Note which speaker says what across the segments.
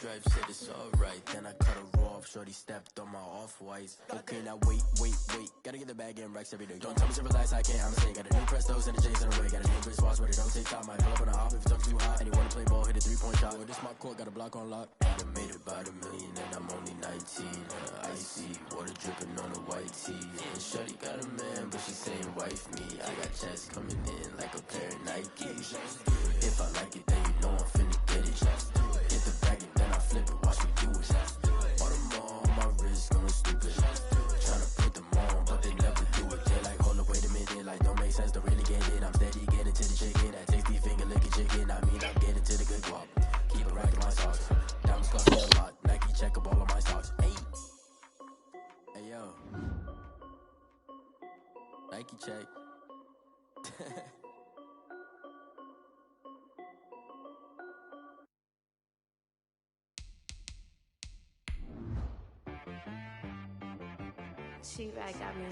Speaker 1: Drive said it's alright, then I cut her off. Shorty stepped on my off-whites. Okay, now wait. Gotta get the bag in racks every day. Don't tell me to relax, I can't, I'm saying. Got a new Prestos and a J's in the way. Got a new wristwatch, but it don't take time. Might pull up on a hop if it's up too hot. And you wanna play ball, hit a 3-point shot. Well, this my court, got a block on lock. I done made it by the million and I'm only 19. Icy, water dripping on a white tee. And shorty got a man, but she saying wife me. I got checks coming in like a pair of Nikes. If I like it, then you know I'm finna get it. Hit the bag and then I flip it, watch me do it. All them on my wrist going stupid. Tryna put them on, but they never do it. They like, hold up, wait a minute, like don't make sense, don't really get it. I'm steady getting to the chicken, that tasty finger licking chicken. I mean, I'm getting to the good guap. Keep it racking my socks. Diamonds cost me a lot. Nike check up all of my stocks. Hey yo, Nike check.
Speaker 2: She right got me.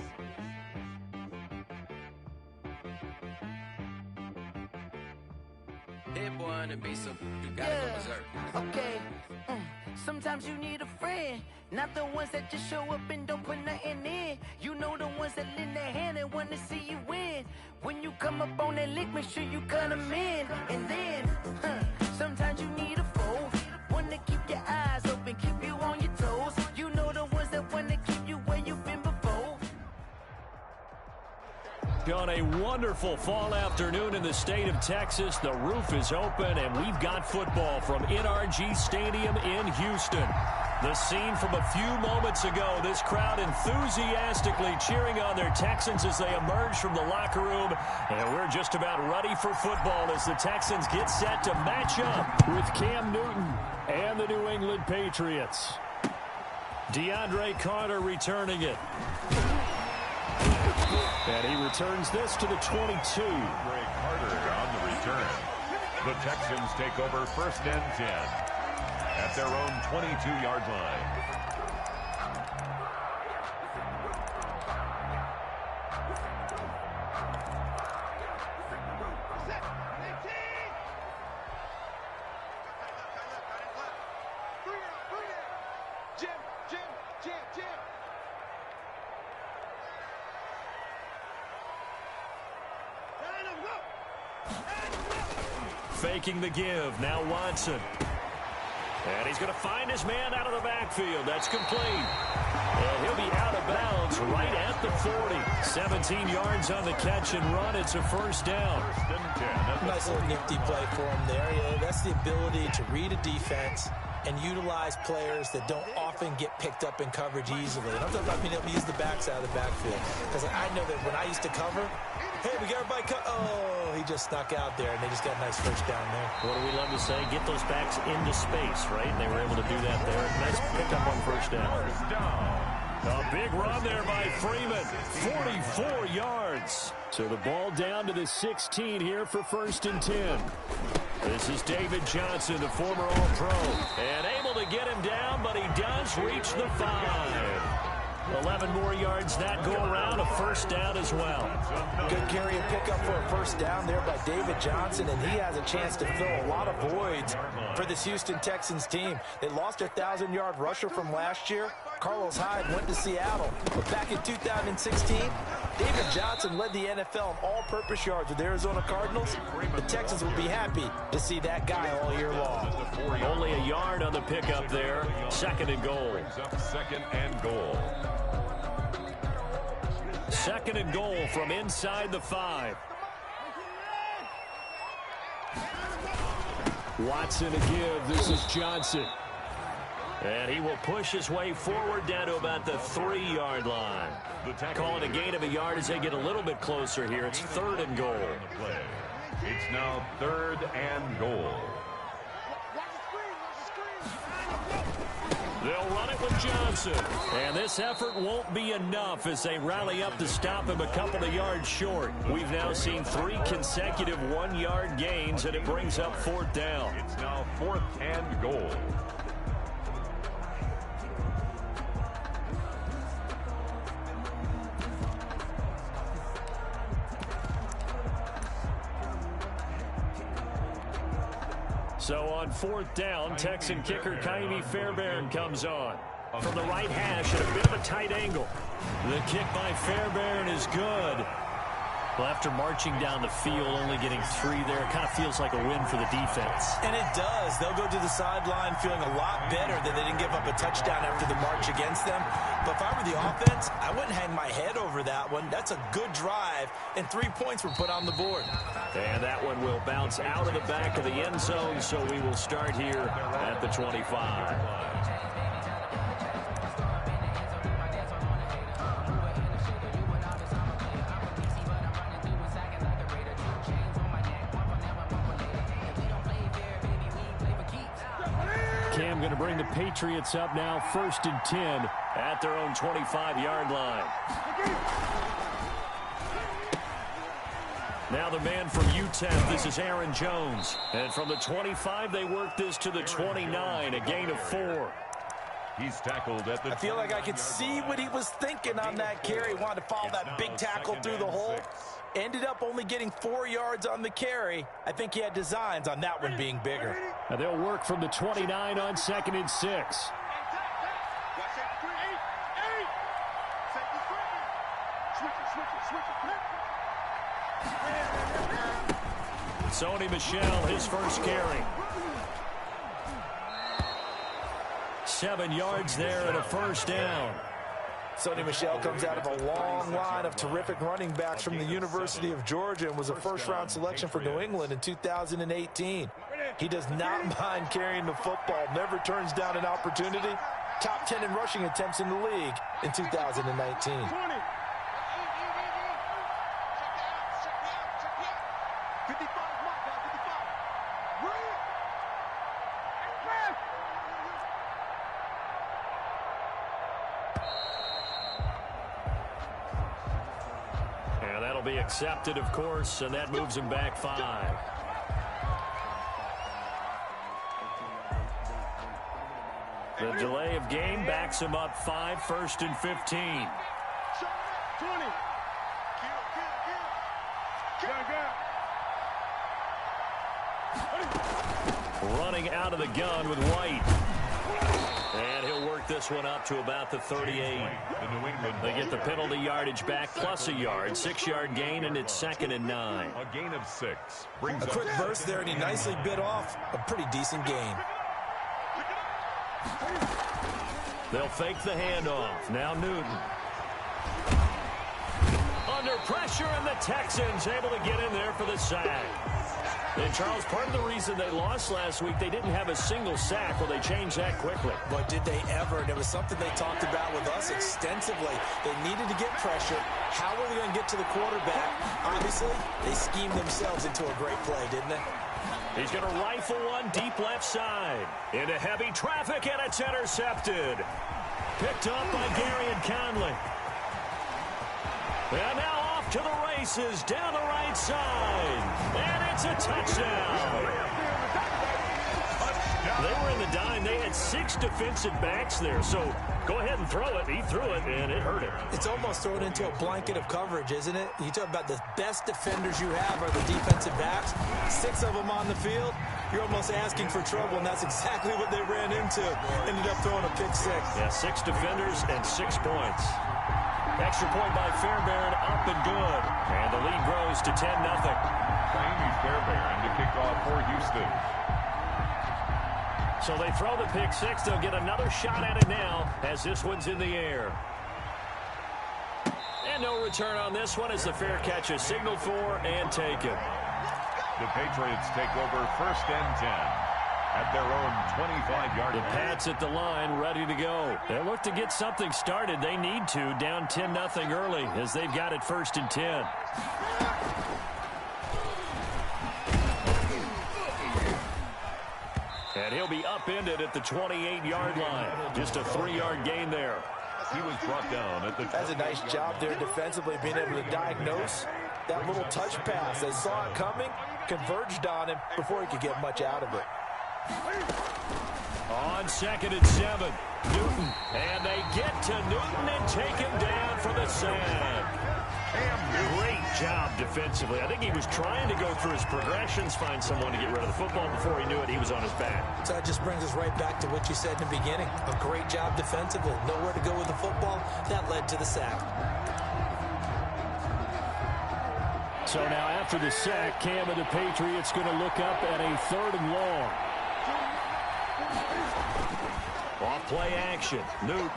Speaker 3: Hit boy on the beat, so you gotta go berserk.
Speaker 4: Okay. Sometimes you need a friend, not the ones that just show up and don't put nothing in. You know the ones that lend their hand and want to see you win. When you come up on that lick, make sure you cut them in. And then, sometimes you need a foe, one to keep your eyes open, keep you on your toes. You know the ones that want to keep you where you've been before.
Speaker 5: On a wonderful fall afternoon in the state of Texas, the roof is open and we've got football from NRG Stadium in Houston. The scene from a few moments ago, this crowd enthusiastically cheering on their Texans as they emerge from the locker room. And we're just about ready for football as the Texans get set to match up with Cam Newton and the New England Patriots. DeAndre Carter returning it. And he returns this to the 22.
Speaker 6: DeAndre Carter on the return. The Texans take over 1st and 10 at their own 22-yard line.
Speaker 5: Faking the give. Now Watson. And he's going to find his man out of the backfield. That's complete. And he'll be out of bounds right at the 40. 17 yards on the catch and run. It's a 1st down.
Speaker 7: Nice little nifty play for him there. Yeah, that's the ability to read a defense and utilize players that don't often get picked up in coverage easily. And I'm talking about being able to use the backs out of the backfield. Because I know that when I used to cover, hey, we got everybody cut. Oh, he just snuck out there, and they just got a nice 1st down there.
Speaker 5: What do we love to say? Get those backs into space, right? And they were able to do that there. Nice pickup on 1st down. A big run there by Freeman. 44 yards. So the ball down to the 16 here for 1st and 10. This is David Johnson, the former All-Pro. And able to get him down, but he does reach the 5. 11 more yards that go around, a 1st down as well.
Speaker 7: Good carry and pickup for a 1st down there by David Johnson, and he has a chance to fill a lot of voids for this Houston Texans team. They lost their 1,000-yard rusher from last year. Carlos Hyde went to Seattle, but back in 2016, David Johnson led the NFL in all-purpose yards with the Arizona Cardinals. The Texans will be happy to see that guy all year long.
Speaker 5: Only a yard on the pickup there. 2nd and goal.
Speaker 6: 2nd and goal.
Speaker 5: 2nd and goal from inside the 5. Watson to give. This is Johnson. And he will push his way forward down to about the 3-yard line. Calling a gain of a yard as they get a little bit closer here. It's 3rd and goal.
Speaker 6: It's now 3rd and goal.
Speaker 5: They'll run it with Johnson. And this effort won't be enough as they rally up to stop him a couple of yards short. We've now seen 3 consecutive 1-yard gains, and it brings up 4th down.
Speaker 6: It's now 4th and goal.
Speaker 5: So on 4th down, Texan kicker Kaimi Fairbairn comes on. From the right hash at a bit of a tight angle. The kick by Fairbairn is good. Well, after marching down the field, only getting 3 there, it kind of feels like a win for the defense.
Speaker 7: And it does. They'll go to the sideline feeling a lot better that they didn't give up a touchdown after the march against them. But if I were the offense, I wouldn't hang my head over that one. That's a good drive, and 3 points were put on the board.
Speaker 5: And that one will bounce out of the back of the end zone, so we will start here at the 25. Cam going to bring the Patriots up now, 1st and 10 at their own 25-yard line. Now the man from UTEP, this is Aaron Jones. And from the 25, they work this to the 29, a gain of 4.
Speaker 6: He's tackled at the...
Speaker 7: I feel like I could see what he was thinking on that carry. Wanted to follow that big tackle through the hole. Ended up only getting 4 yards on the carry. I think he had designs on that one being bigger.
Speaker 5: Now they'll work from the 29 on 2nd and 6. Sony Michel, his first carry. 7 yards there and a 1st down.
Speaker 7: Sony Michel comes out of a long line of terrific running backs from the University of Georgia and was a first-round selection for New England in 2018. He does not mind carrying the football, never turns down an opportunity. Top 10 in rushing attempts in the league in 2019.
Speaker 5: Be accepted, of course, and that moves him back 5. The delay of game backs him up 5, 1st and 15. Running out of the gun with White. And he'll work this one up to about the 38. They get the penalty yardage back plus a yard. 6-yard gain, and it's 2nd and 9.
Speaker 6: A gain of 6.
Speaker 7: A quick burst there, and he nicely bit off a pretty decent gain.
Speaker 5: They'll fake the handoff. Now Newton. Under pressure, and the Texans able to get in there for the sack. And, Charles, part of the reason they lost last week, they didn't have a single sack. Well, they changed that quickly.
Speaker 7: But did they ever? And it was something they talked about with us extensively. They needed to get pressure. How were they going to get to the quarterback? Obviously, they schemed themselves into a great play, didn't they?
Speaker 5: He's going to rifle one deep left side. Into heavy traffic, and it's intercepted. Picked up by Gary and Conley. And now off to the races down the right side. And it's a touchdown. They were in the dime. They had 6 defensive backs there. So go ahead and throw it. He threw it, and it hurt him.
Speaker 7: It's almost thrown into a blanket of coverage, isn't it? You talk about the best defenders you have are the defensive backs. 6 of them on the field. You're almost asking for trouble, and that's exactly what they ran into. Ended up throwing a pick 6.
Speaker 5: Yeah, 6 defenders and 6 points. Extra point by Fairbairn, up and good. And the lead grows to 10-0.
Speaker 6: Kaimi Fairbairn to kick off for Houston.
Speaker 5: So they throw the pick 6. They'll get another shot at it now as this one's in the air. And no return on this one as the fair catch is signaled for and taken.
Speaker 6: The Patriots take over 1st and 10. At their own 25-yard line.
Speaker 5: The Pats at the line, ready to go. They look to get something started. They need to, down 10-0 early, as they've got it 1st and 10. And he'll be upended at the 28-yard line. Just a 3-yard gain there.
Speaker 6: He was brought down at the...
Speaker 7: That's a nice job there defensively, being able to diagnose that little touch pass. They saw it coming, converged on him before he could get much out of it.
Speaker 5: On 2nd and 7, Newton. And they get to Newton and take him down for the sack. Great job defensively. I think he was trying to go through his progressions, find someone to get rid of the football. Before he knew it, he was on his back.
Speaker 7: So that just brings us right back to what you said in the beginning. A great job defensively. Nowhere to go with the football. That led to the sack.
Speaker 5: So now after the sack, Cam and the Patriots going to look up at a 3rd and long. Off play action. Newton.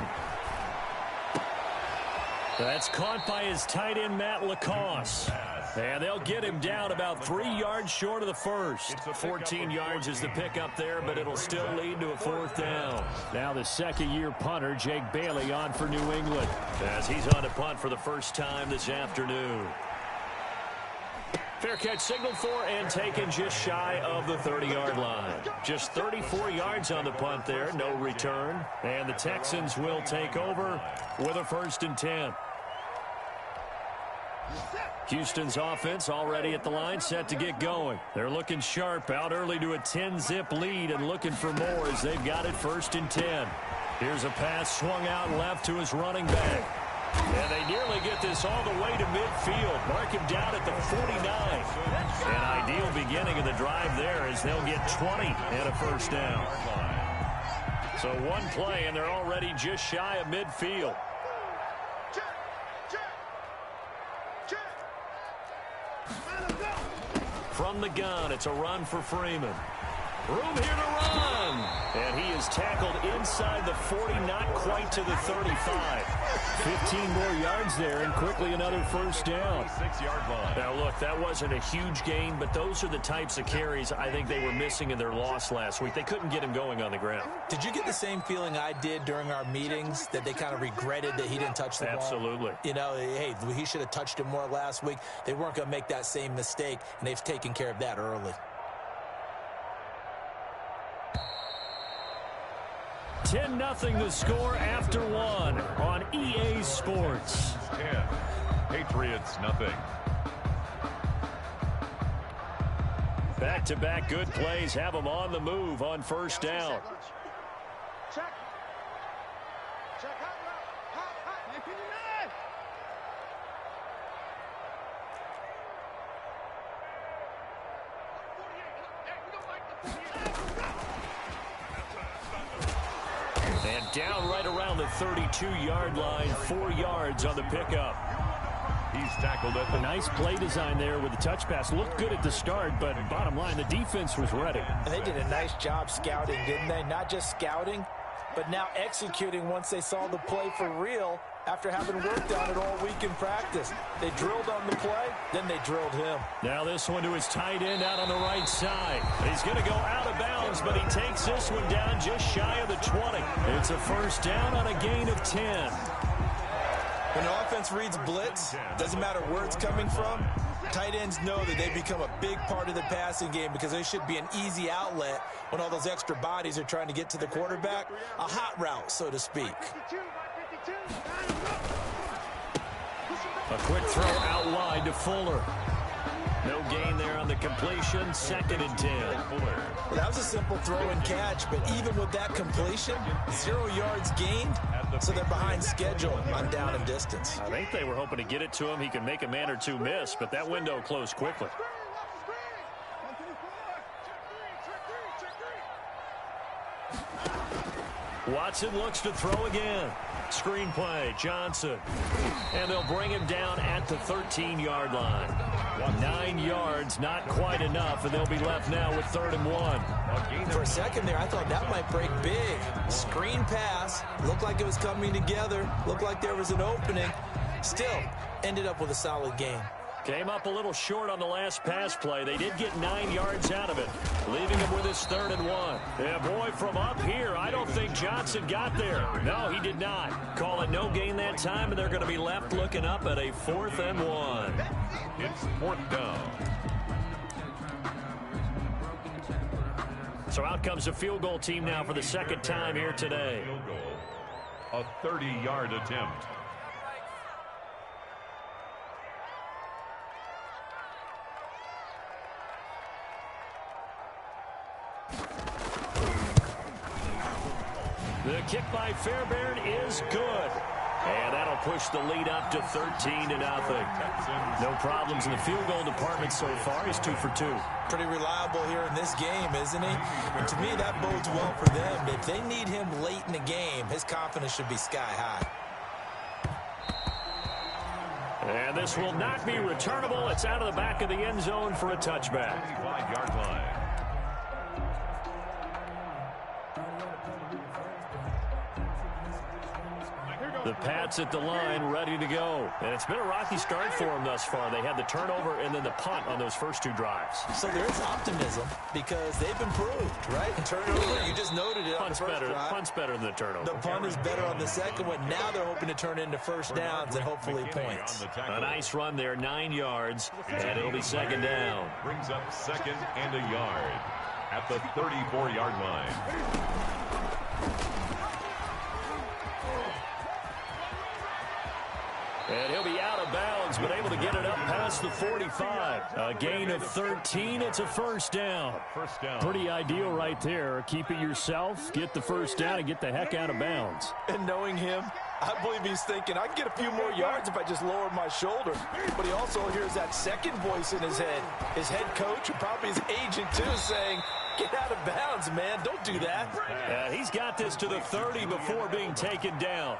Speaker 5: That's caught by his tight end, Matt Lacoste. And they'll get him down about 3 yards short of the first. 14 yards is the pickup there, but it'll still lead to a 4th down. Now the second-year punter, Jake Bailey, on for New England, as he's on to punt for the first time this afternoon. Fair catch signaled for and taken just shy of the 30-yard line. Just 34 yards on the punt there, no return. And the Texans will take over with a 1st and 10. Houston's offense already at the line, set to get going. They're looking sharp, out early to a 10-zip lead and looking for more as they've got it 1st and 10. Here's a pass swung out left to his running back. And they nearly get this all the way to midfield. Mark him down at the 49. An ideal beginning of the drive there as they'll get 20 and a 1st down. So one play and they're already just shy of midfield. From the gun, it's a run for Freeman. Room here to run. And he is tackled inside the 40, not quite to the 35. 15 more yards there, and quickly another 1st down.
Speaker 6: 6-yard line.
Speaker 5: Now, look, that wasn't a huge gain, but those are the types of carries I think they were missing in their loss last week. They couldn't get him going on the ground.
Speaker 7: Did you get the same feeling I did during our meetings, that they kind of regretted that he didn't touch the ball?
Speaker 5: Absolutely.
Speaker 7: You know, hey, he should have touched him more last week. They weren't going to make that same mistake, and they've taken care of that early.
Speaker 5: 10-0 the score after 1 on EA Sports.
Speaker 6: 10. Patriots, nothing.
Speaker 5: Back-to-back good plays have them on the move on 1st down.
Speaker 2: Check.
Speaker 5: And down right around the 32-yard line, 4 yards on the pickup.
Speaker 6: He's tackled at the...
Speaker 5: A nice play design there with the touch pass. Looked good at the start, but bottom line, the defense was ready.
Speaker 7: And they did a nice job scouting, didn't they? Not just scouting, but now executing once they saw the play for real after having worked on it all week in practice. They drilled on the play, then they drilled him.
Speaker 5: Now this one to his tight end out on the right side. He's going to go out of bounds, but he takes this one down just shy of the 20. It's a 1st down on a gain of 10.
Speaker 7: When the offense reads blitz, doesn't matter where it's coming from, tight ends know that they become a big part of the passing game because they should be an easy outlet when all those extra bodies are trying to get to the quarterback. A hot route, so to speak.
Speaker 5: A quick throw out wide to Fuller. No gain there on the completion. 2nd and 10.
Speaker 7: Well, that was a simple throw and catch, but even with that completion, 0 yards gained, so they're behind schedule on down and distance.
Speaker 5: I think they were hoping to get it to him. He can make a man or two miss, but that window closed quickly. Watson looks to throw again. Screen play, Johnson. And they'll bring him down at the 13-yard line. 9 yards, not quite enough, and they'll be left now with 3rd and 1.
Speaker 7: For a second there, I thought that might break big. Screen pass, looked like it was coming together, looked like there was an opening. Still, ended up with a solid gain.
Speaker 5: Came up a little short on the last pass play. They did get 9 yards out of it, leaving him with his 3rd and 1. Yeah, boy, from up here, I don't think Johnson got there. No, he did not. Call it no gain that time, and they're going to be left looking up at a 4th and 1.
Speaker 6: It's 4th down.
Speaker 5: So out comes the field goal team now for the 2nd time here today.
Speaker 6: Field goal. A 30-yard attempt.
Speaker 5: The kick by Fairbairn is good. And that'll push the lead up to 13-0. No problems in the field goal department so far. He's 2 for 2.
Speaker 7: Pretty reliable here in this game, isn't he? And to me, that bodes well for them. If they need him late in the game, his confidence should be sky high.
Speaker 5: And this will not be returnable. It's out of the back of the end zone for a touchback.
Speaker 6: 25-yard line.
Speaker 5: The Pats at the line, ready to go. And it's been a rocky start for them thus far. They had the turnover and then the punt on those first 2 drives.
Speaker 7: So there's optimism because they've improved, right? And turnover, you just noted it on the first drive.
Speaker 5: Punt's better than the turnover.
Speaker 7: The punt is better on the second one. Now they're hoping to turn into first downs and hopefully points.
Speaker 5: A nice run there, 9 yards, and it'll be second down.
Speaker 6: Brings up 2nd and a yard at the 34-yard line.
Speaker 5: And he'll be out of bounds, but able to get it up past the 45. A gain of 13. It's a first down.
Speaker 6: First down.
Speaker 5: Pretty ideal right there. Keep it yourself, get the first down, and get the heck out of bounds.
Speaker 7: And knowing him, I believe he's thinking, I can get a few more yards if I just lower my shoulder. But he also hears that second voice in his head. His head coach and probably his agent, too, saying, get out of bounds, man. Don't do that.
Speaker 5: He's got this to the 30 before being taken down.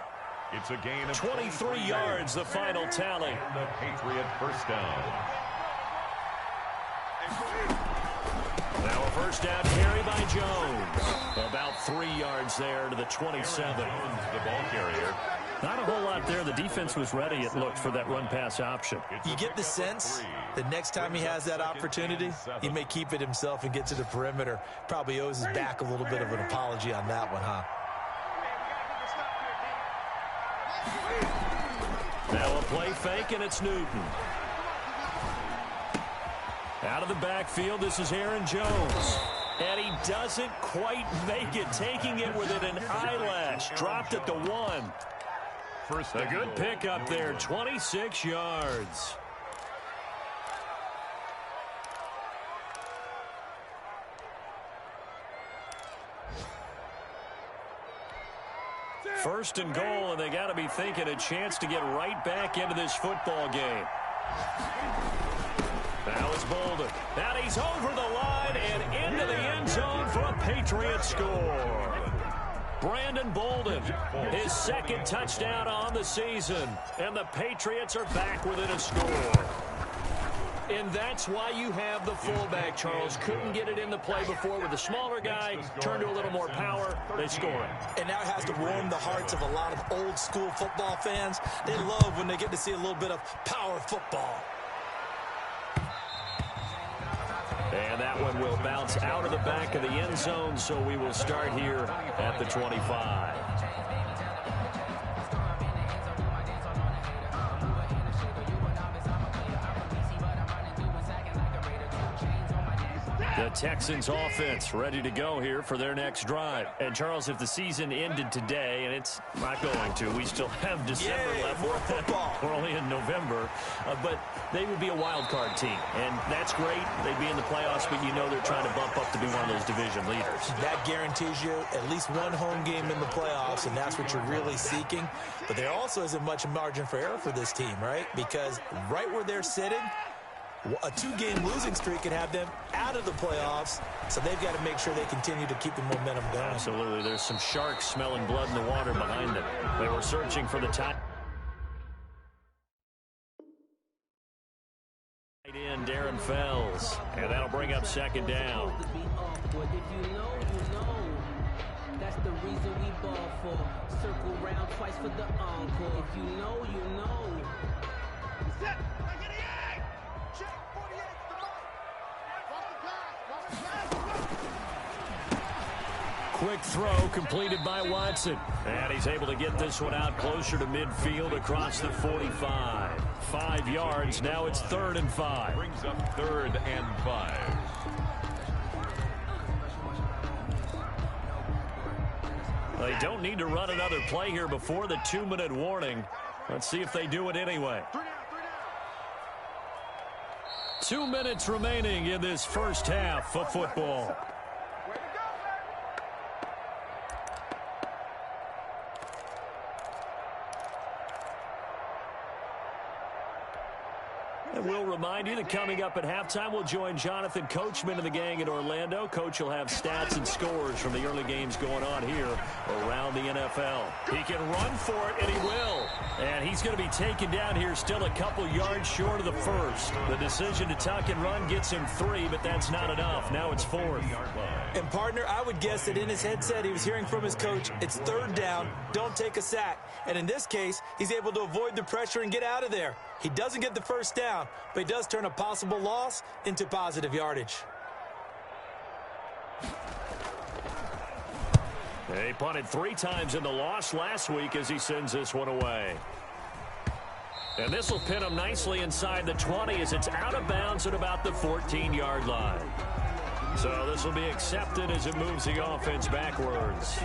Speaker 6: It's a gain of
Speaker 5: 23 yards, the final tally.
Speaker 6: And the Patriot first down.
Speaker 5: Now a first down carry by Jones. About 3 yards there to the 27.
Speaker 6: The ball carrier.
Speaker 5: Not a whole lot there. The defense was ready, it looked, for that run-pass option.
Speaker 7: You get the sense that next time he has that opportunity, he may keep it himself and get to the perimeter. Probably owes his back a little bit of an apology on that one, huh?
Speaker 5: Now a play fake, and it's Newton. Out of the backfield, this is Aaron Jones. And he doesn't quite make it, taking it within an eyelash. Dropped at the 1. A good pickup there, 26 yards. First and goal, and they got to be thinking a chance to get right back into this football game. Now it's Bolden. Now he's over the line and into the end zone for a Patriot score. Brandon Bolden, his second touchdown on the season, and the Patriots are back within a score. And that's why you have the fullback, Charles. Couldn't get it in the play before with the smaller guy. Turn to a little more power. They score it.
Speaker 7: And now it has to warm the hearts of a lot of old-school football fans. They love when they get to see a little bit of power football.
Speaker 5: And that one will bounce out of the back of the end zone, so we will start here at the 25. The Texans offense ready to go here for their next drive. And, Charles, if the season ended today, and it's not going to, we still have December left.
Speaker 7: More football.
Speaker 5: We're only in November. But they would be a wild card team. And that's great. They'd be in the playoffs, but you know they're trying to bump up to be one of those division leaders.
Speaker 7: That guarantees you at least one home game in the playoffs, and that's what you're really seeking. But there also isn't much margin for error for this team, right? Because right where they're sitting, a 2-game losing streak could have them out of the playoffs, so they've got to make sure they continue to keep the momentum going.
Speaker 5: Absolutely. There's some sharks smelling blood in the water behind them. They were searching for the tight end, Darren Fells, and that'll bring up second down.
Speaker 8: If you know, you know. That's the reason we ball for. Circle round twice for the encore. If you know, you know.
Speaker 2: Set.
Speaker 5: Quick throw completed by Watson. And he's able to get this one out closer to midfield across the 45. 5 yards. Now it's 3rd and 5.
Speaker 6: Brings up 3rd and 5.
Speaker 5: They don't need to run another play here before the 2-minute warning. Let's see if they do it anyway. 2 minutes remaining in this first half of football. remind you that coming up at halftime, we'll join Jonathan Coachman and the gang in Orlando. Coach will have stats and scores from the early games going on here around the NFL. He can run for it, and he will. And he's going to be taken down here still a couple yards short of the first. The decision to tuck and run gets him 3, but that's not enough. Now it's 4th.
Speaker 7: And, partner, I would guess that in his headset he was hearing from his coach, it's 3rd down, don't take a sack. And in this case, he's able to avoid the pressure and get out of there. He doesn't get the first down, but he does turn a possible loss into positive yardage.
Speaker 5: He punted 3 times in the loss last week as he sends this one away. And this will pin him nicely inside the 20 as it's out of bounds at about the 14-yard line. So this will be accepted as it moves the offense backwards.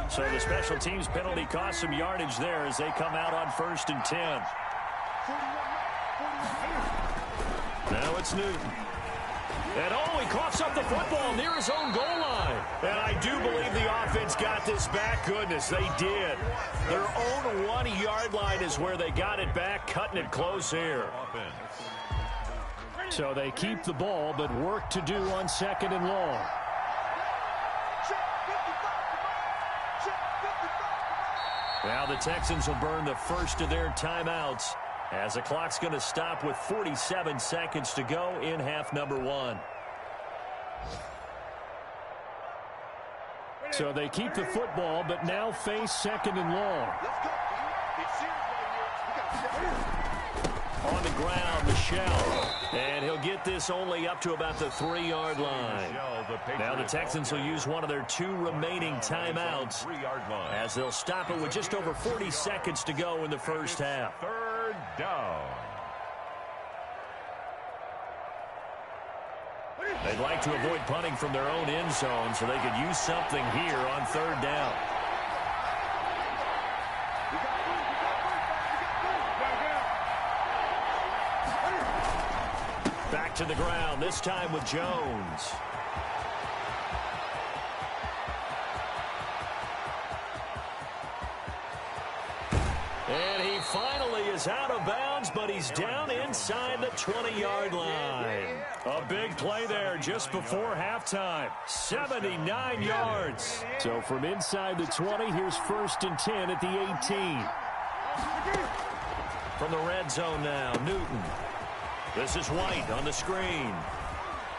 Speaker 5: So the special teams penalty cost some yardage there as they come out on 1st and 10. Now it's Newton. And he coughs up the football near his own goal line. And I do believe the offense got this back. Goodness, they did. Their own 1-yard line is where they got it back, cutting it close here. So they keep the ball, but work to do on 2nd and long. Now the Texans will burn the first of their timeouts as the clock's going to stop with 47 seconds to go in half number 1. So they keep the football, but now face 2nd and long. On the ground, Michelle. And he'll get this only up to about the 3-yard line. Now the Texans will use one of their 2 remaining timeouts as they'll stop it with just over 40 seconds to go in the first half.
Speaker 6: 3rd down.
Speaker 5: They'd like to avoid punting from their own end zone so they could use something here on 3rd down. Back to the ground, this time with Jones. And he finally is out of bounds, but he's down inside the 20-yard line. A big play there just before halftime. 79 yards. So from inside the 20, here's 1st and 10 at the 18. From the red zone now, Newton. This is White on the screen.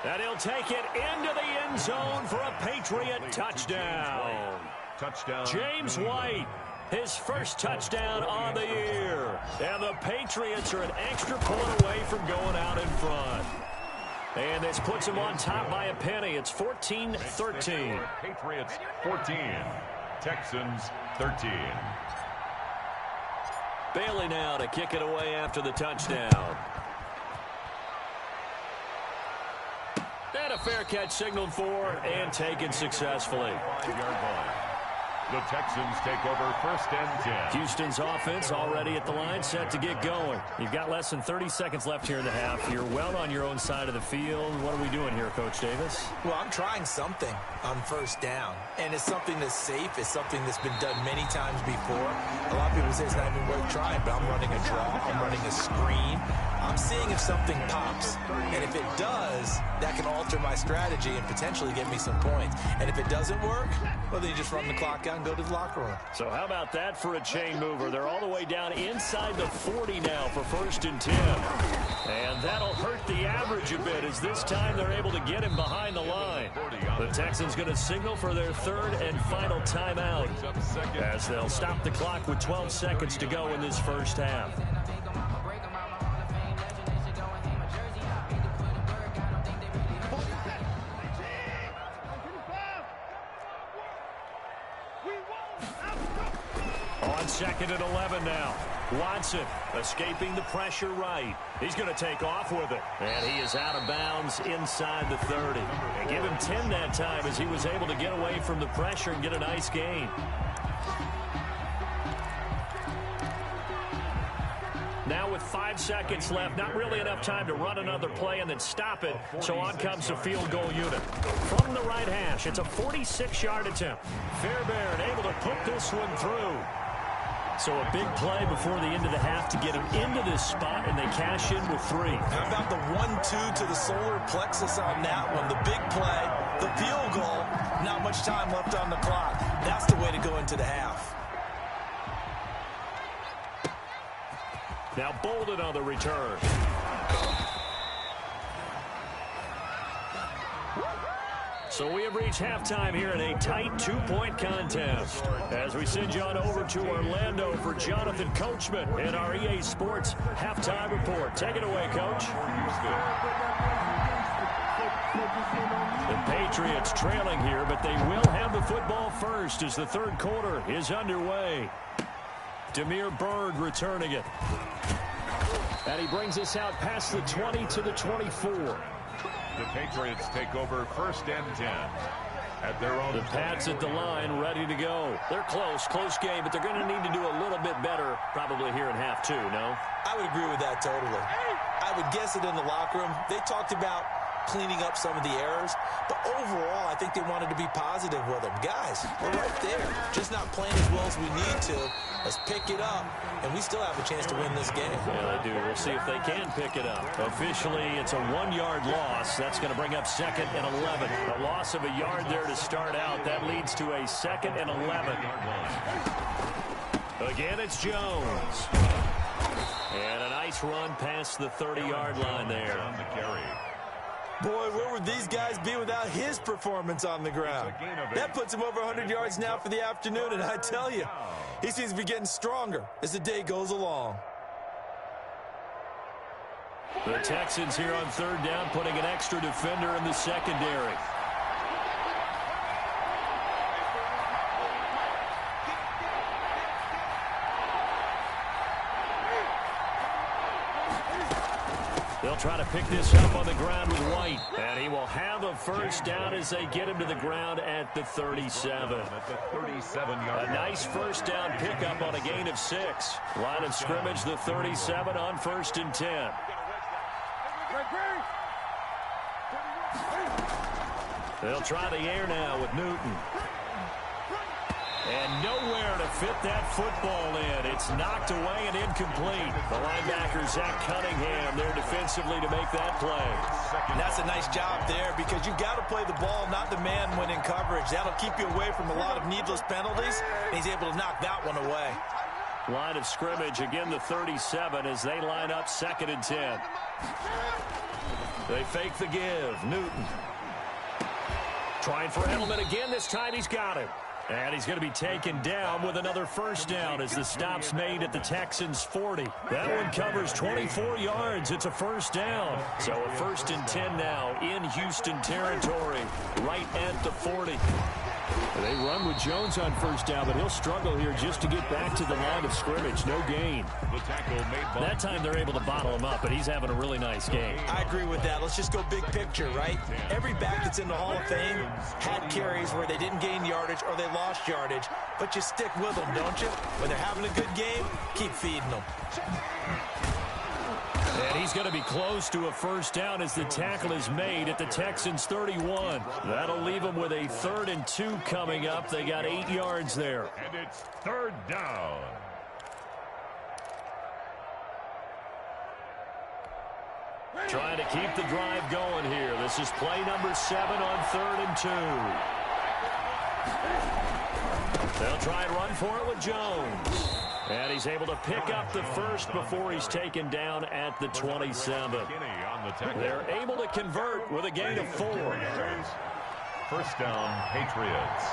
Speaker 5: And he'll take it into the end zone for a Patriot touchdown.
Speaker 6: Touchdown.
Speaker 5: James White, his first touchdown on the year. And the Patriots are an extra point away from going out in front. And this puts them on top by a penny. It's 14-13.
Speaker 6: Patriots 14. Texans 13.
Speaker 5: Bailey now to kick it away after the touchdown. And a fair catch signaled for and taken successfully.
Speaker 6: 5-yard line. The Texans take over 1st and 10.
Speaker 5: Houston's offense already at the line, set to get going. You've got less than 30 seconds left here in the half. You're well on your own side of the field. What are we doing here, Coach Davis?
Speaker 7: Well, I'm trying something on 1st down, and it's something that's safe. It's something that's been done many times before. A lot of people say it's not even worth trying, but I'm running a draw. I'm running a screen. I'm seeing if something pops, and if it does, that can alter my strategy and potentially get me some points. And if it doesn't work, well, then you just run the clock out and go to the locker room.
Speaker 5: So how about that for a chain mover? They're all the way down inside the 40 now for 1st and 10. And that'll hurt the average a bit as this time they're able to get him behind the line. The Texans going to signal for their 3rd and final timeout as they'll stop the clock with 12 seconds to go in this first half. On 2nd and 11 now. Watson escaping the pressure right. He's going to take off with it. And he is out of bounds inside the 30. And give him 10 that time as he was able to get away from the pressure and get a nice gain. Now with 5 seconds left, not really enough time to run another play and then stop it. So on comes the field goal unit. From the right hash, it's a 46-yard attempt. Fairbairn able to put this one through. So a big play before the end of the half to get them into this spot, and they cash in with 3.
Speaker 7: How about the 1-2 to the solar plexus on that one? The big play, the field goal, not much time left on the clock. That's the way to go into the half.
Speaker 5: Now Bolden on the return. So we have reached halftime here in a tight 2-point contest. As we send you on over to Orlando for Jonathan Coachman in our EA Sports Halftime Report. Take it away, Coach. The Patriots trailing here, but they will have the football first as the third quarter is underway. Damiere Byrd returning it. And he brings us out past the 20 to the 24.
Speaker 6: The Patriots take over 1st and 10 at their own.
Speaker 5: The Pats at the line, ready to go. They're close game, but they're going to need to do a little bit better probably here in half 2, no?
Speaker 7: I would agree with that totally. I would guess it in the locker room. They talked about cleaning up some of the errors, but overall, I think they wanted to be positive with them. Guys, we're right there. Just not playing as well as we need to. Let's pick it up, and we still have a chance to win this game.
Speaker 5: Yeah, they do. We'll see if they can pick it up. Officially, it's a 1-yard loss. That's going to bring up 2nd and 11. A loss of a yard there to start out. That leads to a 2nd and 11. Again, it's Jones. And a nice run past the 30-yard line there.
Speaker 6: On the carry.
Speaker 7: Boy, where would these guys be without his performance on the ground? That puts him over 100 yards now for the afternoon, and I tell you, he seems to be getting stronger as the day goes along.
Speaker 5: The Texans here on 3rd down, putting an extra defender in the secondary. They'll try to pick this up on the ground with White. And he will have a first down as they get him to the ground at the 37.
Speaker 6: At the 37-yard
Speaker 5: A nice first down pickup on a gain of 6. Line of scrimmage, the 37 on 1st and 10. They'll try the air now with Newton. And nowhere to fit that football in. It's knocked away and incomplete. The linebacker, Zach Cunningham, there defensively to make that play.
Speaker 7: And that's a nice job there because you've got to play the ball, not the man when in coverage. That'll keep you away from a lot of needless penalties, and he's able to knock that one away.
Speaker 5: Line of scrimmage, again the 37 as they line up 2nd and 10. They fake the give. Newton. Trying for Edelman again. This time he's got it. And he's going to be taken down with another first down as the stop's made at the Texans' 40. That one covers 24 yards. It's a first down. So a 1st and 10 now in Houston territory, right at the 40. They run with Jones on first down, but he'll struggle here just to get back to the line of scrimmage. No gain.
Speaker 6: The tackle made by
Speaker 5: that time they're able to bottle him up, but he's having a really nice game.
Speaker 7: I agree with that. Let's just go big picture, right? Every back that's in the Hall of Fame had carries where they didn't gain yardage or they lost yardage, but you stick with them, don't you? When they're having a good game, keep feeding them.
Speaker 5: And he's going to be close to a first down as the tackle is made at the Texans' 31. That'll leave them with a 3rd and 2 coming up. They got 8 yards there.
Speaker 6: And it's 3rd down.
Speaker 5: Trying to keep the drive going here. This is play number 7 on 3rd and 2. They'll try and run for it with Jones. And he's able to pick up the first before he's taken down at the 27. They're able to convert with a gain of 4.
Speaker 6: First down, Patriots.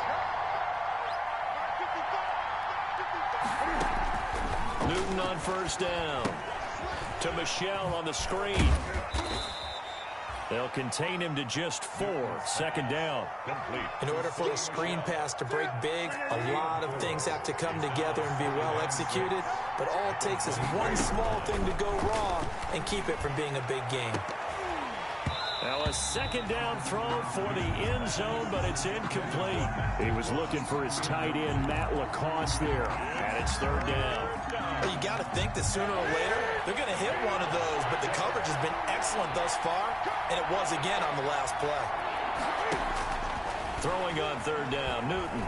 Speaker 5: Newton on first down. To Michelle on the screen. They'll contain him to just 4. 2nd down.
Speaker 7: In order for a screen pass to break big, a lot of things have to come together and be well executed. But all it takes is one small thing to go wrong and keep it from being a big game.
Speaker 5: Now a 2nd down throw for the end zone, but it's incomplete. He was looking for his tight end, Matt Lacoste there. And it's 3rd down.
Speaker 7: Well, you got to think that sooner or later they're going to hit one of those, but the coverage has been excellent thus far, and it was again on the last play.
Speaker 5: Throwing on 3rd down, Newton.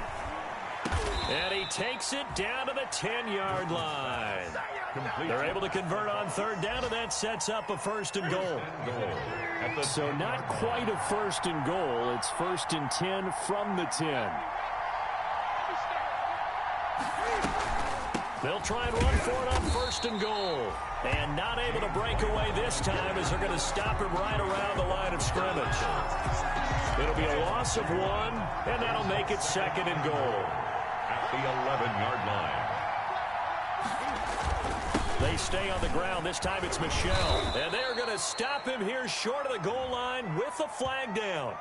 Speaker 5: And he takes it down to the 10-yard line. They're able to convert on third down, and that sets up a 1st and goal. So not quite a 1st and goal. It's 1st and 10 from the 10. They'll try and run for it on 1st and goal. And not able to break away this time as they're going to stop him right around the line of scrimmage. It'll be a loss of 1, and that'll make it 2nd and goal.
Speaker 6: At the 11-yard line.
Speaker 5: They stay on the ground. This time it's Michel. And they're going to stop him here short of the goal line with the flag down.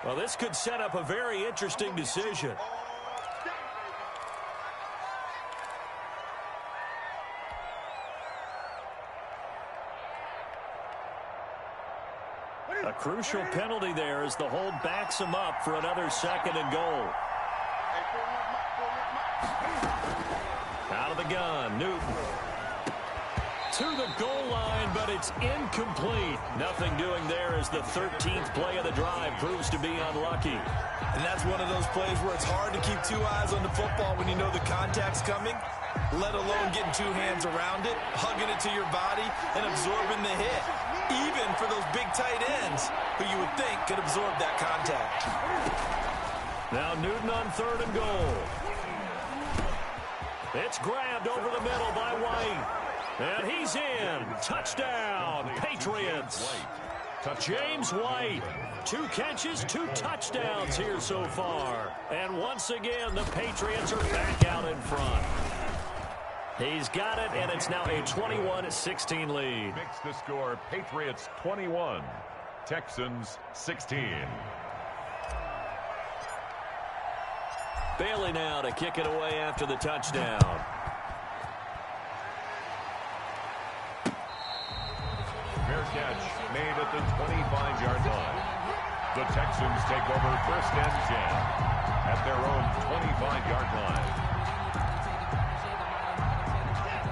Speaker 5: Well, this could set up a very interesting decision. A crucial penalty there as the hold backs him up for another 2nd and goal. Out of the gun, Newton. To the goal line, but it's incomplete. Nothing doing there as the 13th play of the drive proves to be unlucky.
Speaker 7: And that's one of those plays where it's hard to keep 2 eyes on the football when you know the contact's coming, let alone getting 2 hands around it, hugging it to your body, and absorbing the hit. Even for those big tight ends who you would think could absorb that contact.
Speaker 5: Now Newton on 3rd and goal. It's grabbed over the middle by White. And he's in. Touchdown, Patriots. James White. 2 catches, 2 touchdowns here so far. And once again, the Patriots are back out in front. He's got it, and it's now a 21-16 lead.
Speaker 6: Makes the score Patriots 21, Texans 16.
Speaker 5: Bailey now to kick it away after the touchdown.
Speaker 6: Fair catch made at the 25-yard line. The Texans take over 1st and 10 at their own 25-yard line.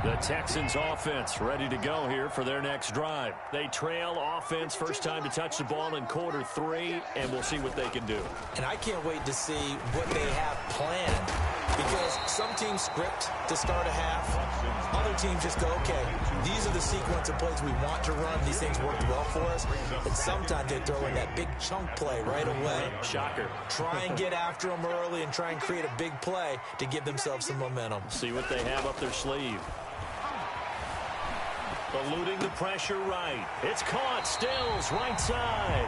Speaker 5: The Texans offense ready to go here for their next drive. They trail offense, first time to touch the ball in quarter 3, and we'll see what they can do.
Speaker 7: And I can't wait to see what they have planned, because some teams script to start a half. Other teams just go, okay, these are the sequence of plays we want to run. These things worked well for us. And sometimes they throw in that big chunk play right away.
Speaker 5: Shocker.
Speaker 7: Try and get after them early and try and create a big play to give themselves some momentum.
Speaker 5: See what they have up their sleeve. Eluding the pressure right. It's caught. Stills right side.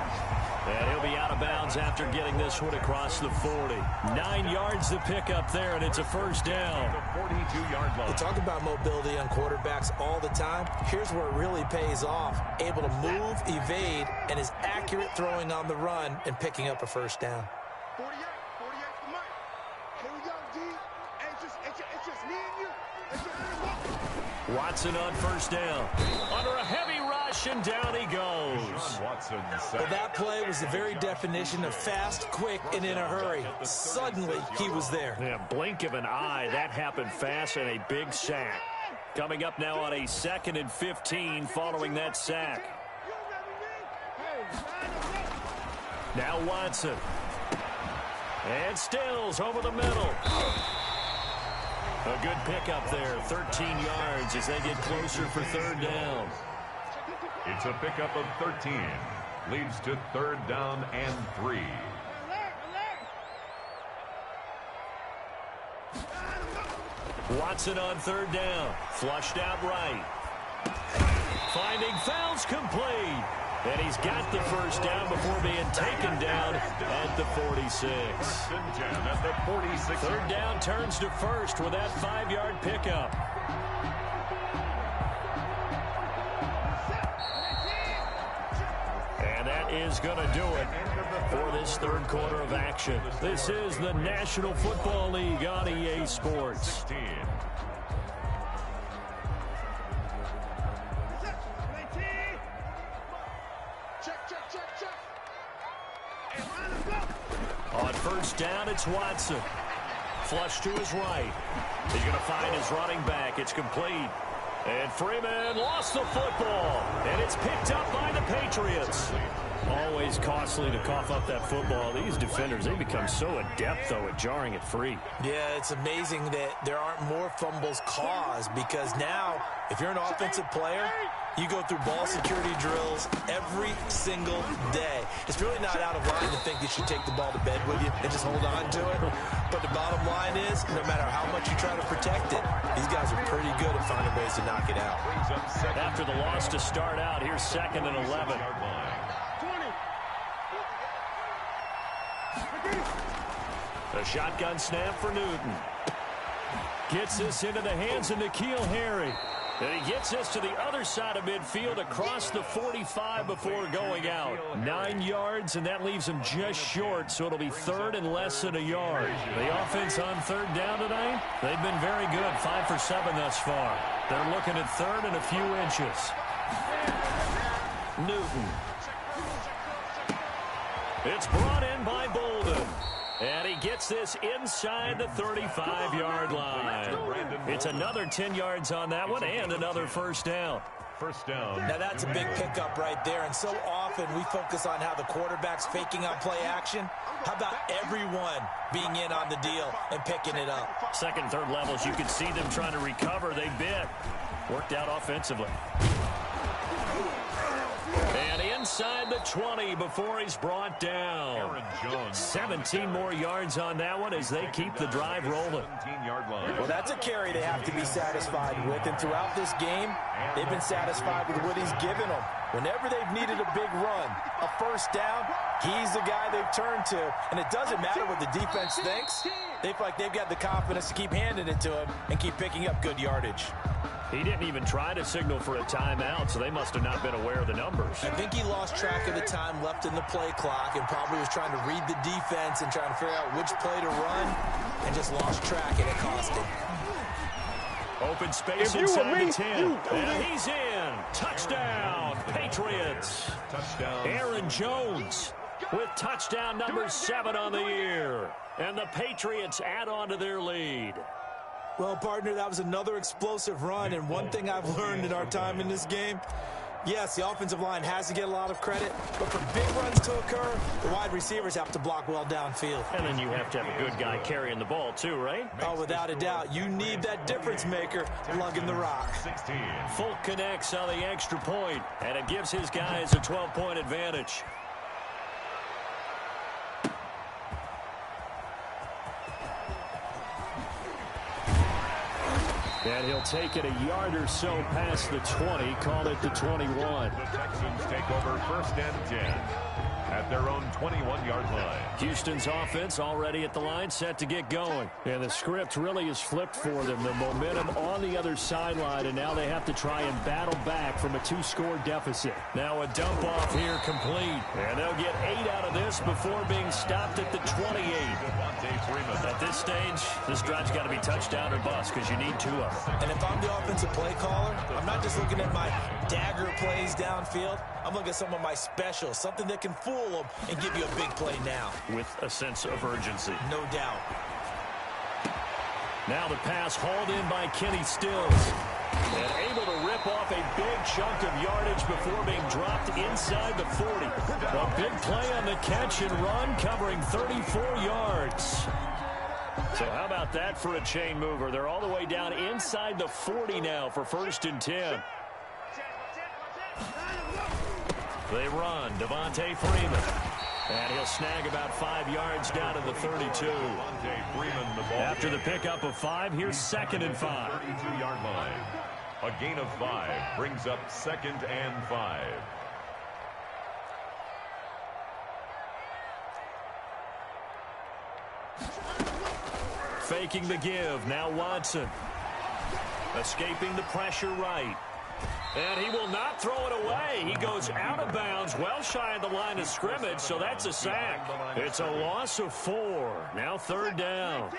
Speaker 5: And he'll be out of bounds after getting this one across the 40. 9 yards to pick up there, and it's a 1st down.
Speaker 6: The 42-yard line.
Speaker 7: We talk about mobility on quarterbacks all the time. Here's where it really pays off. Able to move, evade, and is accurate throwing on the run and picking up a 1st down.
Speaker 2: 48 for Mike. Here we go, D. It's just me and you. It's just me and you.
Speaker 5: Watson on 1st down. Under a heavy rush, and down he goes.
Speaker 7: Well, that play was the very definition of fast, quick, and in a hurry. Suddenly, he was there.
Speaker 5: Yeah, blink of an eye. That happened fast, and a big sack. Coming up now on a 2nd and 15 following that sack. Now Watson. And Stills over the middle. A good pickup there, 13 yards as they get closer for 3rd down.
Speaker 6: It's a pickup of 13. Leads to 3rd down and 3.
Speaker 5: Watson on 3rd down. Flushed out right. Finding fouls complete. And he's got the 1st down before being taken down at the 46.
Speaker 6: At the 46.
Speaker 5: 3rd down turns to 1st with that 5-yard pickup. And that is going to do it for this 3rd quarter of action. This is the National Football League on EA Sports.
Speaker 6: 16.
Speaker 5: On 1st down, it's Watson. Flush to his right. He's going to find his running back. It's complete. And Freeman lost the football. And it's picked up by the Patriots. Always costly to cough up that football. These defenders, they become so adept, though, at jarring it free.
Speaker 7: Yeah, it's amazing that there aren't more fumbles caused, because now, if you're an offensive player, you go through ball security drills every single day. It's really not out of line to think you should take the ball to bed with you and just hold on to it. But the bottom line is, no matter how much you try to protect it, these guys are pretty good at finding ways to knock it out.
Speaker 5: After the loss to start out, here's 2nd and 11. A shotgun snap for Newton. Gets this into the hands of N'Keal Harry. And he gets this to the other side of midfield across the 45 before going out. 9 yards, and that leaves him just short, so it'll be 3rd and less than a yard. The offense on 3rd down tonight, they've been very good, 5 for 7 thus far. They're looking at 3rd and a few inches. Newton. It's brought in by Bolden. And he gets this inside the 35-yard line. It's another 10 yards on that one and another first down.
Speaker 6: First down.
Speaker 7: Now that's a big pickup right there, and so often we focus on how the quarterback's faking on play action. How about everyone being in on the deal and picking it up?
Speaker 5: Second, third levels, you can see them trying to recover. They bit. Worked out offensively. And inside the 20 before he's brought down. 17 more yards on that one as they keep the drive rolling.
Speaker 6: 17-yard line.
Speaker 7: Well, that's a carry they have to be satisfied with, and throughout this game, they've been satisfied with what he's given them. Whenever they've needed a big run, a first down, he's the guy they've turned to. And it doesn't matter what the defense thinks. They feel like they've got the confidence to keep handing it to him and keep picking up good yardage.
Speaker 5: He didn't even try to signal for a timeout, so they must have not been aware of the numbers.
Speaker 7: I think he lost track of the time left in the play clock and probably was trying to read the defense and trying to figure out which play to run, and just lost track, and it cost him.
Speaker 5: Open space inside the 10. And he's in. Touchdown, Patriots.
Speaker 6: Touchdown.
Speaker 5: Aaron Jones with touchdown number 7 on the year. And the Patriots add on to their lead.
Speaker 7: Well, partner, that was another explosive run, and one thing I've learned in our time in this game, yes, the offensive line has to get a lot of credit, but for big runs to occur, the wide receivers have to block well downfield.
Speaker 5: And then you have to have a good guy carrying the ball too, right?
Speaker 7: Oh, without a doubt. You need that difference maker lugging the rock.
Speaker 6: 16.
Speaker 5: Folk connects on the extra point, and it gives his guys a 12-point advantage. And he'll take it a yard or so past the 20, call it the 21.
Speaker 6: The Texans take over 1st and 10 at their own 21-yard line.
Speaker 5: Houston's offense already at the line, set to get going. And the script really is flipped for them. The momentum on the other sideline, and now they have to try and battle back from a 2-score deficit. Now a dump off here complete. And they'll get 8 out of this before being stopped at the 28. At this stage, this drive's got to be touchdown or bust because you need 2 of them.
Speaker 7: And if I'm the offensive play caller, I'm not just looking at my dagger plays downfield. I'm looking at some of my specials, something that can fool them and give you a big play now.
Speaker 5: With a sense of urgency.
Speaker 7: No doubt.
Speaker 5: Now the pass hauled in by Kenny Stills. And able to rip off a big chunk of yardage before being dropped inside the 40. A big play on the catch and run, covering 34 yards. So how about that for a chain mover? They're all the way down inside the 40 now for 1st and 10. They run. Devontae Freeman. And he'll snag about 5 yards down to the 32. After the pickup of 5, here's 2nd and 5.
Speaker 6: 32-yard line. A gain of 5 brings up 2nd and 5.
Speaker 5: Faking the give. Now Watson. Escaping the pressure right. And he will not throw it away. He goes out of bounds, well shy of the line of scrimmage, so that's a sack. It's a loss of 4. Now 3rd down.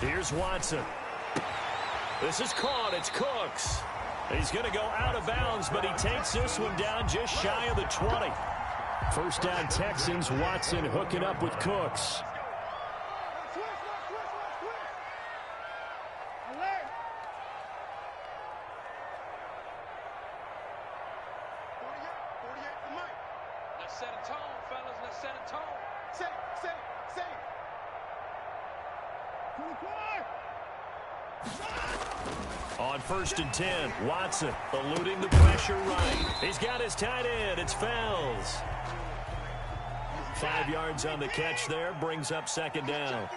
Speaker 5: Here's Watson. This is caught. It's Cooks. He's going to go out of bounds, but he takes this one down just shy of the 20. First down Texans. Watson hooking up with Cooks.
Speaker 3: Let's set a tone, fellas. Let's set a tone.
Speaker 2: Set it. 24.
Speaker 5: On 1st and 10, Watson eluding the pressure right. He's got his tight end. It's Fells. 5 yards on the catch there. Brings up 2nd down.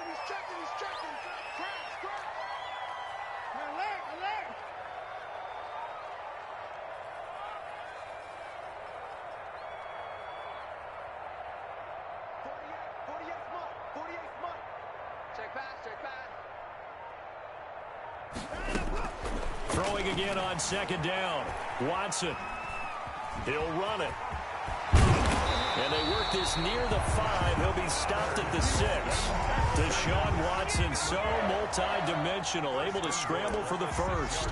Speaker 5: Throwing again on 2nd down. Watson. He'll run it. And they work this near the 5. He'll be stopped at the 6. Deshaun Watson, so multi-dimensional, able to scramble for the first.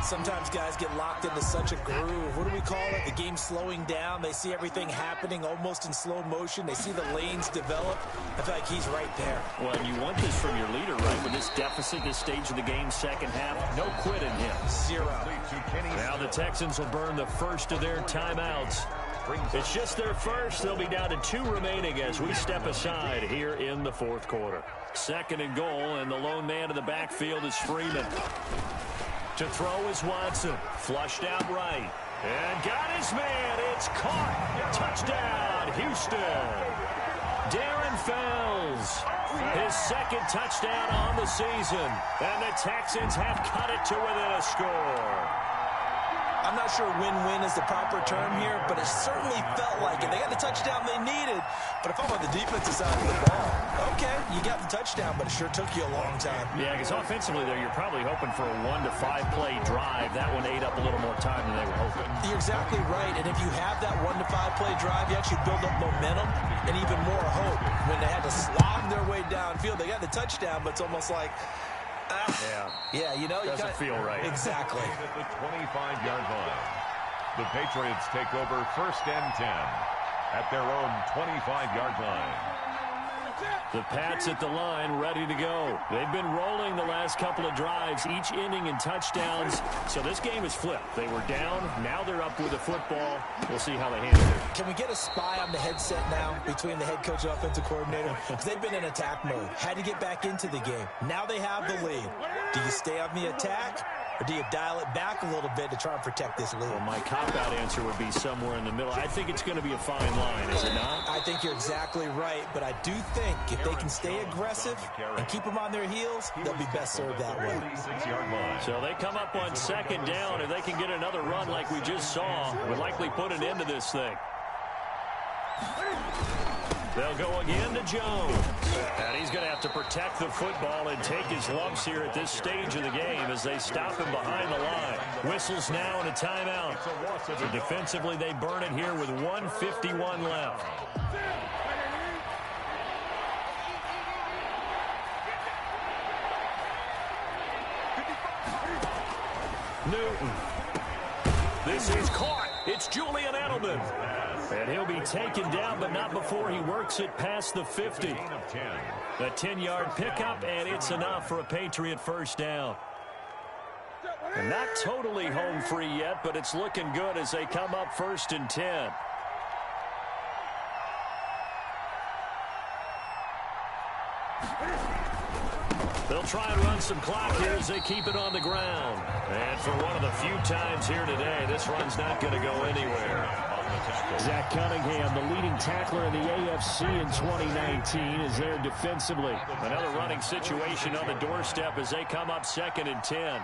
Speaker 7: Sometimes guys get locked into such a groove. What do we call it? The game's slowing down. They see everything happening almost in slow motion. They see the lanes develop. I feel like he's right there.
Speaker 5: Well, you want this from your leader, right? With this deficit, this stage of the game, second half, no quit in him.
Speaker 7: 0.
Speaker 5: Now the Texans will burn the first of their timeouts. It's just their first. They'll be down to 2 remaining as we step aside here in the 4th quarter. 2nd and goal, and the lone man in the backfield is Freeman. To throw is Watson. Flushed out right. And got his man. It's caught. Touchdown, Houston. Darren Fells. His 2nd touchdown on the season. And the Texans have cut it to within a score.
Speaker 7: I'm not sure win-win is the proper term here, but it certainly felt like it. They got the touchdown they needed, but if I'm on the defensive side of the ball, okay, you got the touchdown, but it sure took you a long time.
Speaker 5: Yeah, because offensively there, you're probably hoping for a 1 to 5 play drive. That one ate up a little more time than they were hoping.
Speaker 7: You're exactly right, and if you have that 1 to 5 play drive, you actually build up momentum and even more hope. When they had to slog their way downfield, they got the touchdown, but it's almost like, yeah, you know,
Speaker 5: doesn't feel right.
Speaker 7: Exactly.
Speaker 6: At the 25-yard line, the Patriots take over 1st and 10 at their own 25-yard line.
Speaker 5: The Pats at the line, ready to go. They've been rolling the last couple of drives, each ending in touchdowns. So this game is flipped. They were down. Now they're up with the football. We'll see how they handle it.
Speaker 7: Can we get a spy on the headset now between the head coach and offensive coordinator? Because they've been in attack mode. Had to get back into the game. Now they have the lead. Do you stay on the attack? Or do you dial it back a little bit to try and protect this lead?
Speaker 5: Well, my cop-out answer would be somewhere in the middle. I think it's going to be a fine line, is it not?
Speaker 7: I think you're exactly right, but I do think if they can stay aggressive and keep them on their heels, they'll be best served that way.
Speaker 5: So they come up on 2nd down. If they can get another run like we just saw, would likely put an end to this thing. They'll go again to Jones. And he's going to have to protect the football and take his lumps here at this stage of the game as they stop him behind the line. Whistles now and a timeout. So defensively, they burn it here with 1:51 left. Newton. This is caught. It's Julian Edelman. And he'll be taken down, but not before he works it past the 50. A 10-yard pickup, and it's enough for a Patriot first down. And not totally home free yet, but it's looking good as they come up 1st and 10. They'll try and run some clock here as they keep it on the ground. And for one of the few times here today, this run's not going to go anywhere. Zach Cunningham, the leading tackler in the AFC in 2019, is there defensively. Another running situation on the doorstep as they come up 2nd and 10.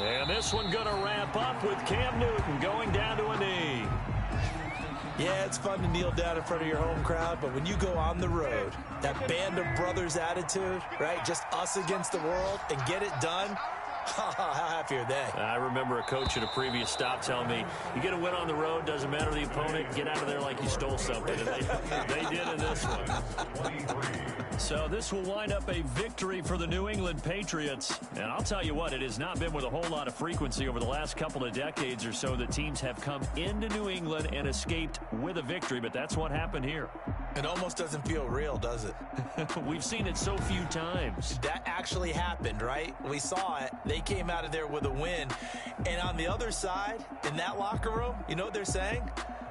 Speaker 5: And this one going to wrap up with Cam Newton going down to a knee.
Speaker 7: Yeah, it's fun to kneel down in front of your home crowd, but when you go on the road, that band of brothers attitude, right, just us against the world, and get it done, how happy are they?
Speaker 5: I remember a coach at a previous stop telling me, you get a win on the road, doesn't matter the opponent, get out of there like you stole something. And they did in this one. So this will wind up a victory for the New England Patriots. And I'll tell you what, it has not been with a whole lot of frequency over the last couple of decades or so that teams have come into New England and escaped with a victory, but that's what happened here.
Speaker 7: It almost doesn't feel real, does it?
Speaker 5: We've seen it so few times.
Speaker 7: That actually happened, right? We saw it. They came out of there with a win. And on the other side, in that locker room, you know what they're saying?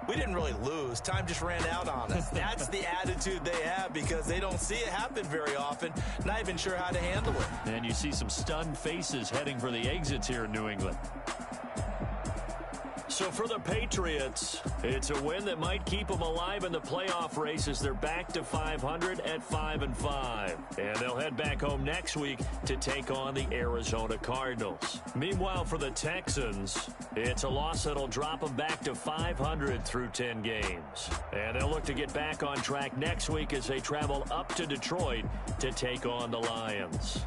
Speaker 7: We didn't really lose. Time just ran out on us. That's the attitude they have because they don't see it happen very often. Not even sure how to handle it.
Speaker 5: And you see some stunned faces heading for the exits here in New England. So for the Patriots, it's a win that might keep them alive in the playoff race as they're back to 500 at 5-5. And they'll head back home next week to take on the Arizona Cardinals. Meanwhile, for the Texans, it's a loss that'll drop them back to 500 through 10 games. And they'll look to get back on track next week as they travel up to Detroit to take on the Lions.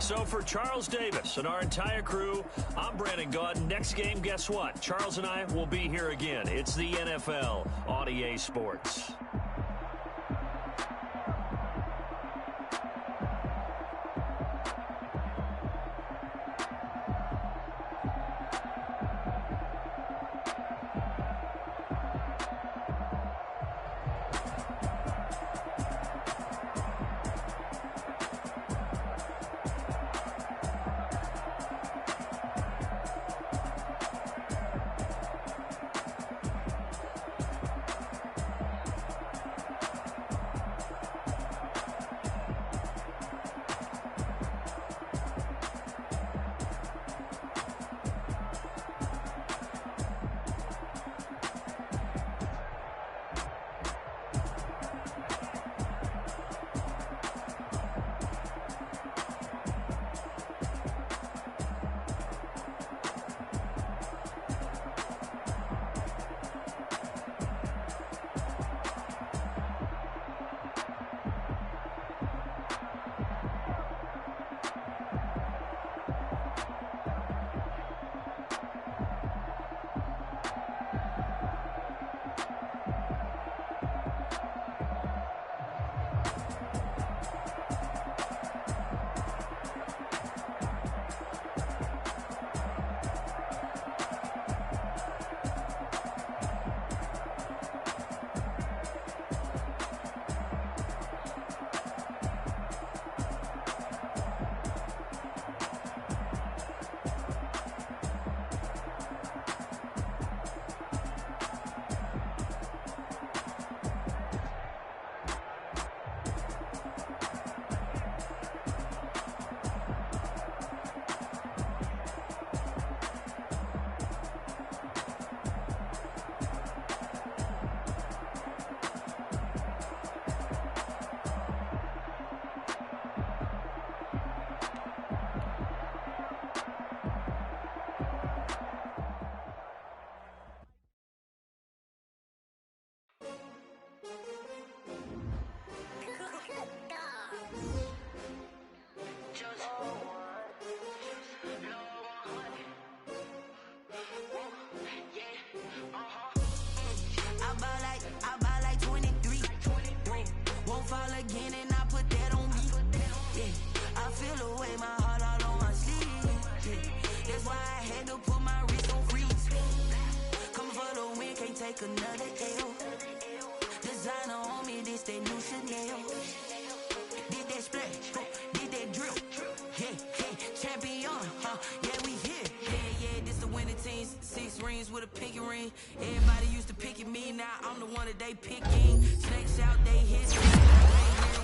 Speaker 5: So for Charles Davis and our entire crew, I'm Brandon Gaudin. Next game, guess what? Charles and I will be here again. It's the NFL on EA Sports.
Speaker 4: Another L. Designer on me, this that new Chanel. Did that splash, did that drill. Yeah, champion, yeah, we here. Yeah, this the winning teams. 6 rings with a pinky ring. Everybody used to pick at me, now I'm the one that they picking. Snakes out, they hit me.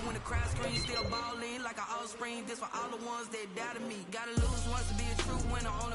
Speaker 4: When the crowd screams, still balling like an offspring. This for all the ones that doubted me. Gotta lose once to be a true winner. On